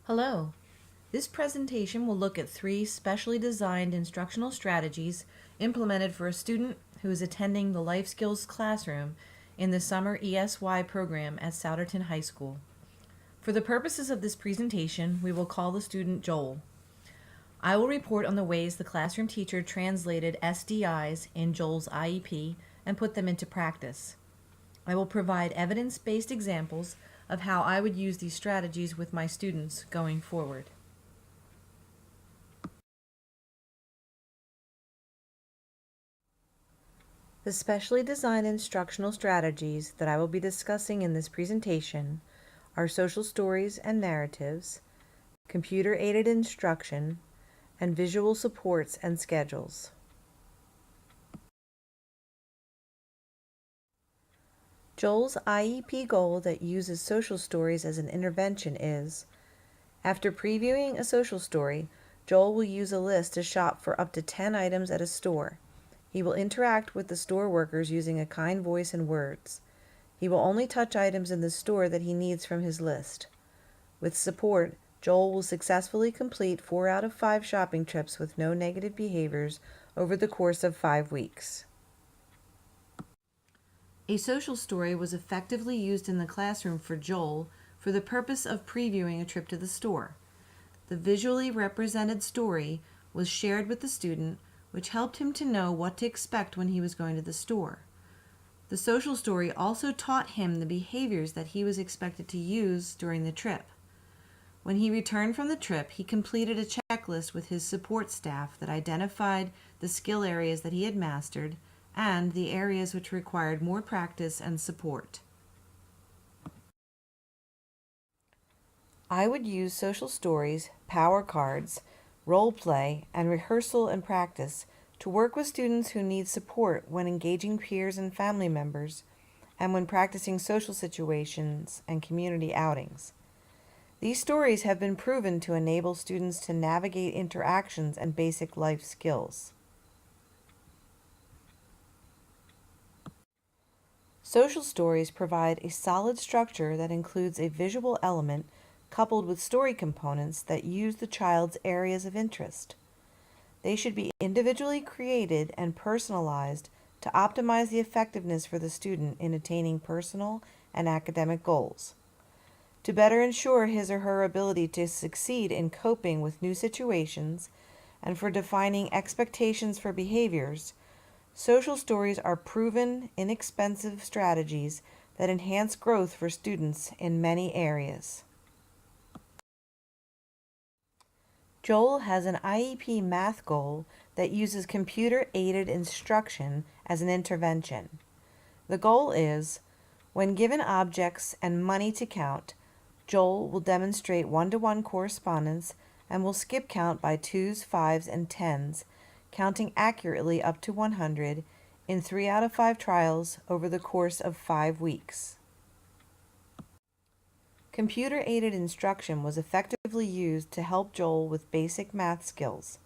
Hello. This presentation will look at 3 specially designed instructional strategies implemented for a student who is attending the Life Skills classroom in the summer ESY program at Souderton High School. For the purposes of this presentation, we will call the student Joel. I will report on the ways the classroom teacher translated SDIs in Joel's IEP and put them into practice. I will provide evidence-based examples of how I would use these strategies with my students going forward. The specially designed instructional strategies that I will be discussing in this presentation are social stories and narratives, computer-aided instruction, and visual supports and schedules. Joel's IEP goal that uses social stories as an intervention is, after previewing a social story, Joel will use a list to shop for up to 10 items at a store. He will interact with the store workers using a kind voice and words. He will only touch items in the store that he needs from his list. With support, Joel will successfully complete 4 out of 5 shopping trips with no negative behaviors over the course of 5 weeks. A social story was effectively used in the classroom for Joel for the purpose of previewing a trip to the store. The visually represented story was shared with the student, which helped him to know what to expect when he was going to the store. The social story also taught him the behaviors that he was expected to use during the trip. When he returned from the trip, he completed a checklist with his support staff that identified the skill areas that he had mastered and the areas which required more practice and support. I would use social stories, power cards, role play, and rehearsal and practice to work with students who need support when engaging peers and family members and when practicing social situations and community outings. These stories have been proven to enable students to navigate interactions and basic life skills. Social stories provide a solid structure that includes a visual element coupled with story components that use the child's areas of interest. They should be individually created and personalized to optimize the effectiveness for the student in attaining personal and academic goals. To better ensure his or her ability to succeed in coping with new situations and for defining expectations for behaviors, social stories are proven, inexpensive strategies that enhance growth for students in many areas. Joel has an IEP math goal that uses computer-aided instruction as an intervention. The goal is, when given objects and money to count, Joel will demonstrate one-to-one correspondence and will skip count by 2s, 5s, and 10s, counting accurately up to 100 in 3 out of 5 trials over the course of 5 weeks. Computer-aided instruction was effectively used to help Joel with basic math skills.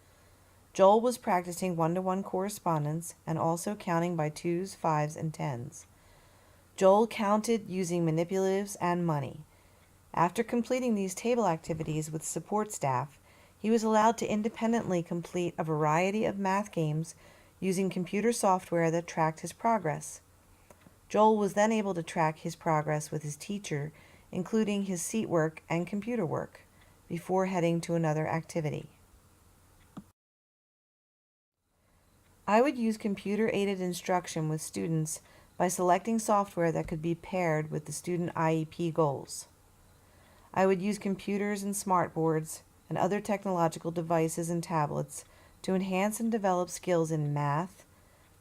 Joel was practicing one-to-one correspondence and also counting by 2s, 5s, and 10s. Joel counted using manipulatives and money. After completing these table activities with support staff, he was allowed to independently complete a variety of math games using computer software that tracked his progress. Joel was then able to track his progress with his teacher, including his seat work and computer work, before heading to another activity. I would use computer-aided instruction with students by selecting software that could be paired with the student IEP goals. I would use computers and smartboards and other technological devices and tablets to enhance and develop skills in math,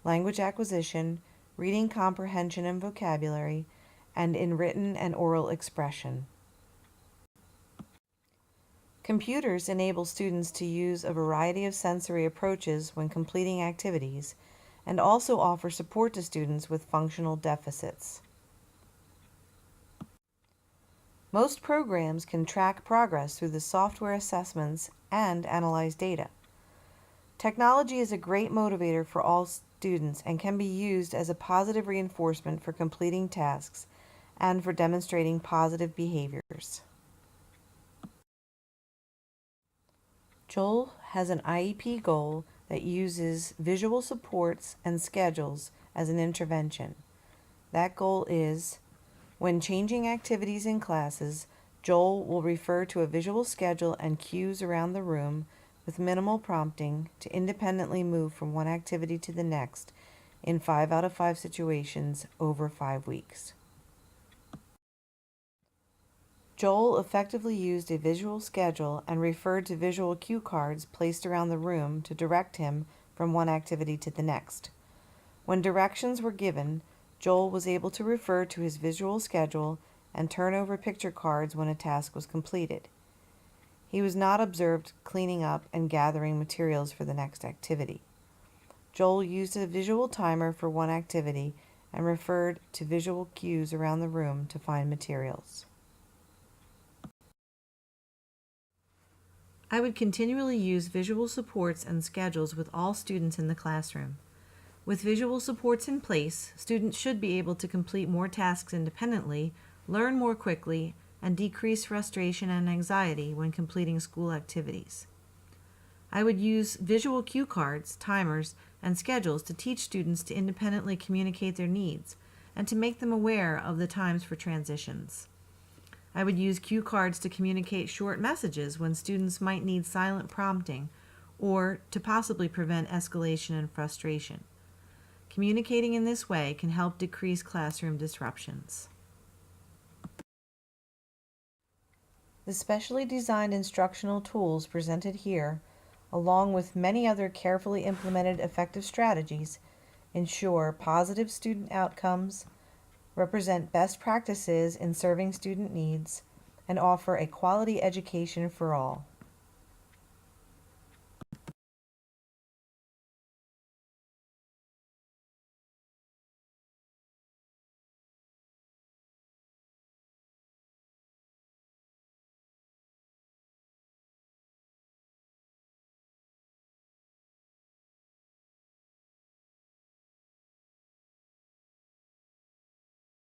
language acquisition, reading comprehension and vocabulary, and in written and oral expression. Computers enable students to use a variety of sensory approaches when completing activities and also offer support to students with functional deficits. Most programs can track progress through the software assessments and analyze data. Technology is a great motivator for all students and can be used as a positive reinforcement for completing tasks and for demonstrating positive behaviors. Joel has an IEP goal that uses visual supports and schedules as an intervention. That goal is, when changing activities in classes, Joel will refer to a visual schedule and cues around the room with minimal prompting to independently move from one activity to the next in 5 out of 5 situations over 5 weeks. Joel effectively used a visual schedule and referred to visual cue cards placed around the room to direct him from one activity to the next. When directions were given, Joel was able to refer to his visual schedule and turn over picture cards when a task was completed. He was not observed cleaning up and gathering materials for the next activity. Joel used a visual timer for one activity and referred to visual cues around the room to find materials. I would continually use visual supports and schedules with all students in the classroom. With visual supports in place, students should be able to complete more tasks independently, learn more quickly, and decrease frustration and anxiety when completing school activities. I would use visual cue cards, timers, and schedules to teach students to independently communicate their needs and to make them aware of the times for transitions. I would use cue cards to communicate short messages when students might need silent prompting or to possibly prevent escalation and frustration. Communicating in this way can help decrease classroom disruptions. The specially designed instructional tools presented here, along with many other carefully implemented effective strategies, ensure positive student outcomes, represent best practices in serving student needs, and offer a quality education for all.